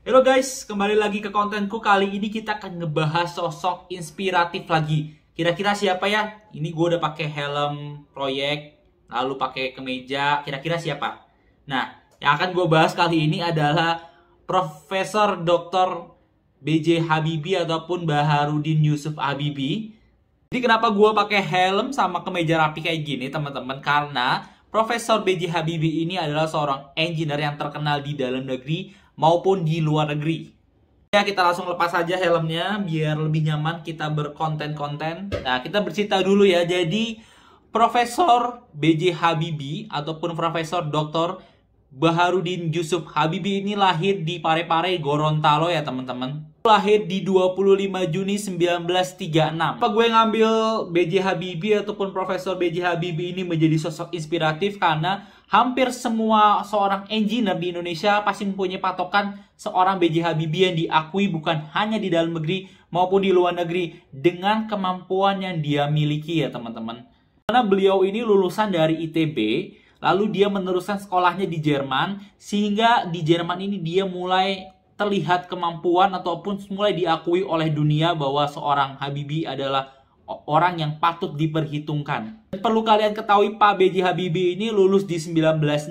Halo guys, kembali lagi ke kontenku. Kali ini kita akan ngebahas sosok inspiratif lagi. Kira-kira siapa ya? Ini gue udah pakai helm proyek, lalu pakai kemeja. Kira-kira siapa? Nah, yang akan gue bahas kali ini adalah Profesor Dr. B.J. Habibie ataupun Baharudin Yusuf Habibie. Jadi kenapa gue pakai helm sama kemeja rapi kayak gini, teman-teman? Karena Profesor B.J. Habibie ini adalah seorang engineer yang terkenal di dalam negeri maupun di luar negeri. Ya, kita langsung lepas saja helmnya biar lebih nyaman kita berkonten-konten. Nah, kita bercerita dulu ya. Jadi, Profesor B.J. Habibie ataupun Profesor Dr. Baharudin Yusuf Habibie ini lahir di Parepare, Gorontalo ya teman-teman. Lahir di 25 Juni 1936. Apa gue ngambil B.J. Habibie ataupun Profesor B.J. Habibie ini menjadi sosok inspiratif karena hampir semua seorang engineer di Indonesia pasti mempunyai patokan seorang B.J. Habibie yang diakui bukan hanya di dalam negeri maupun di luar negeri dengan kemampuan yang dia miliki ya teman-teman. Karena beliau ini lulusan dari ITB, lalu dia meneruskan sekolahnya di Jerman, sehingga di Jerman ini dia mulai terlihat kemampuan ataupun mulai diakui oleh dunia bahwa seorang Habibie adalah orang yang patut diperhitungkan. Perlu kalian ketahui, Pak B.J. Habibie ini lulus di 1965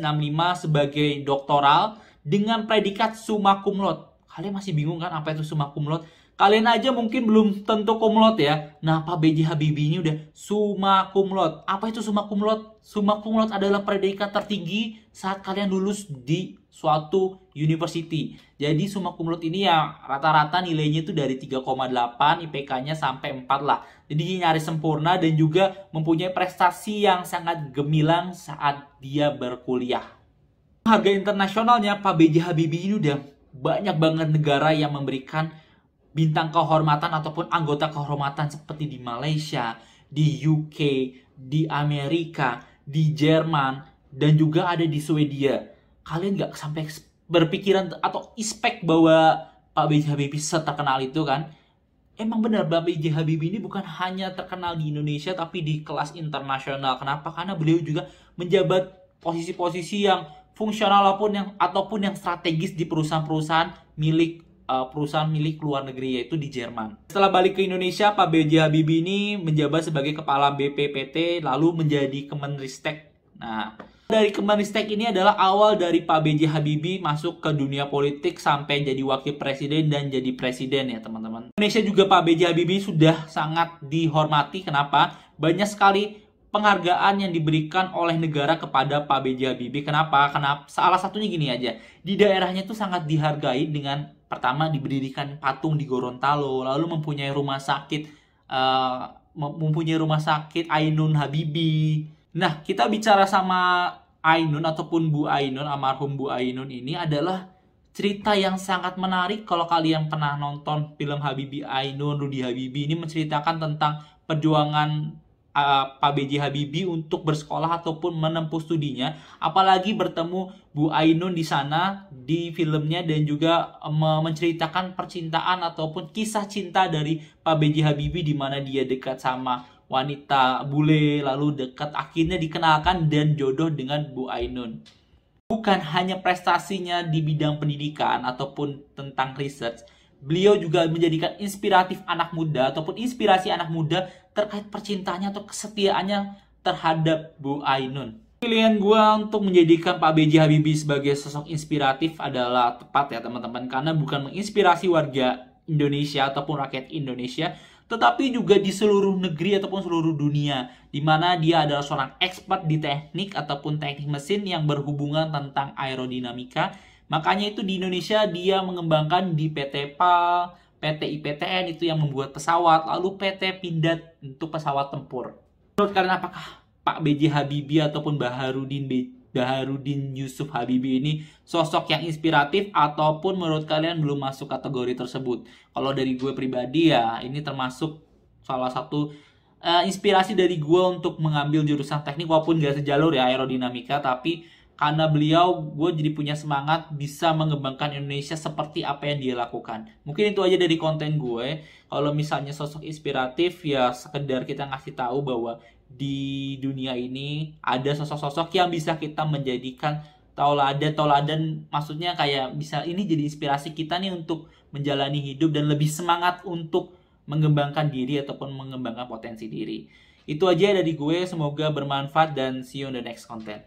sebagai doktoral dengan predikat summa cum laude. Kalian masih bingung kan apa itu summa cum laude? Kalian aja mungkin belum tentu cum laude ya. Nah, Pak B.J. Habibie ini udah summa cum laude. Apa itu summa cum laude? Summa cum laude adalah predikat tertinggi saat kalian lulus di suatu university. Jadi summa cum laude ini ya rata-rata nilainya itu dari 3,8, IPK-nya sampai 4 lah. Jadi nyaris sempurna dan juga mempunyai prestasi yang sangat gemilang saat dia berkuliah. Harga internasionalnya Pak B.J. Habibie ini udah banyak banget negara yang memberikan bintang kehormatan ataupun anggota kehormatan seperti di Malaysia, di UK, di Amerika, di Jerman, dan juga ada di Swedia. Kalian nggak sampai berpikiran atau expect bahwa Pak B.J. Habibie seterkenal itu kan? Emang benar Pak B.J. Habibie ini bukan hanya terkenal di Indonesia tapi di kelas internasional. Kenapa? Karena beliau juga menjabat posisi-posisi yang fungsional ataupun yang strategis di perusahaan-perusahaan milik luar negeri, yaitu di Jerman. Setelah balik ke Indonesia, Pak B.J. Habibie ini menjabat sebagai kepala BPPT lalu menjadi Kemenristek. Nah, dari Kemenristek ini adalah awal dari Pak B.J. Habibie masuk ke dunia politik sampai jadi wakil presiden dan jadi presiden ya teman-teman. Indonesia juga Pak B.J. Habibie sudah sangat dihormati. Kenapa? Banyak sekali penghargaan yang diberikan oleh negara kepada Pak B.J. Habibie. Kenapa? Karena salah satunya gini aja. Di daerahnya itu sangat dihargai dengan pertama diberikan patung di Gorontalo, lalu mempunyai rumah sakit Ainun Habibie. Nah, kita bicara sama Ainun ataupun Bu Ainun, almarhum Bu Ainun ini adalah cerita yang sangat menarik. Kalau kalian pernah nonton film Habibie Ainun, Rudy Habibie, ini menceritakan tentang perjuangan Pak B.J. Habibie untuk bersekolah ataupun menempuh studinya, apalagi bertemu Bu Ainun di sana di filmnya dan juga menceritakan percintaan ataupun kisah cinta dari Pak B.J. Habibie di mana dia dekat sama wanita bule lalu dekat akhirnya dikenalkan dan jodoh dengan Bu Ainun. Bukan hanya prestasinya di bidang pendidikan ataupun tentang research, beliau juga menjadikan inspiratif anak muda ataupun inspirasi anak muda terkait percintaannya atau kesetiaannya terhadap Bu Ainun. Pilihan gue untuk menjadikan Pak B.J. Habibie sebagai sosok inspiratif adalah tepat ya teman-teman, karena bukan menginspirasi warga Indonesia ataupun rakyat Indonesia, tetapi juga di seluruh negeri ataupun seluruh dunia, di mana dia adalah seorang expert di teknik ataupun teknik mesin yang berhubungan tentang aerodinamika. Makanya itu di Indonesia dia mengembangkan di PT PAL, PT IPTN itu yang membuat pesawat, lalu PT Pindad untuk pesawat tempur. Menurut kalian apakah Pak B.J. Habibie ataupun Baharudin Yusuf Habibie ini sosok yang inspiratif ataupun menurut kalian belum masuk kategori tersebut? Kalau dari gue pribadi ya ini termasuk salah satu inspirasi dari gue untuk mengambil jurusan teknik walaupun gak sejalur ya aerodinamika, tapi karena beliau, gue jadi punya semangat bisa mengembangkan Indonesia seperti apa yang dia lakukan. Mungkin itu aja dari konten gue. Kalau misalnya sosok inspiratif, ya sekedar kita ngasih tahu bahwa di dunia ini ada sosok-sosok yang bisa kita menjadikan tauladan maksudnya kayak bisa ini jadi inspirasi kita nih untuk menjalani hidup dan lebih semangat untuk mengembangkan diri ataupun mengembangkan potensi diri. Itu aja dari gue, semoga bermanfaat dan see you on the next content.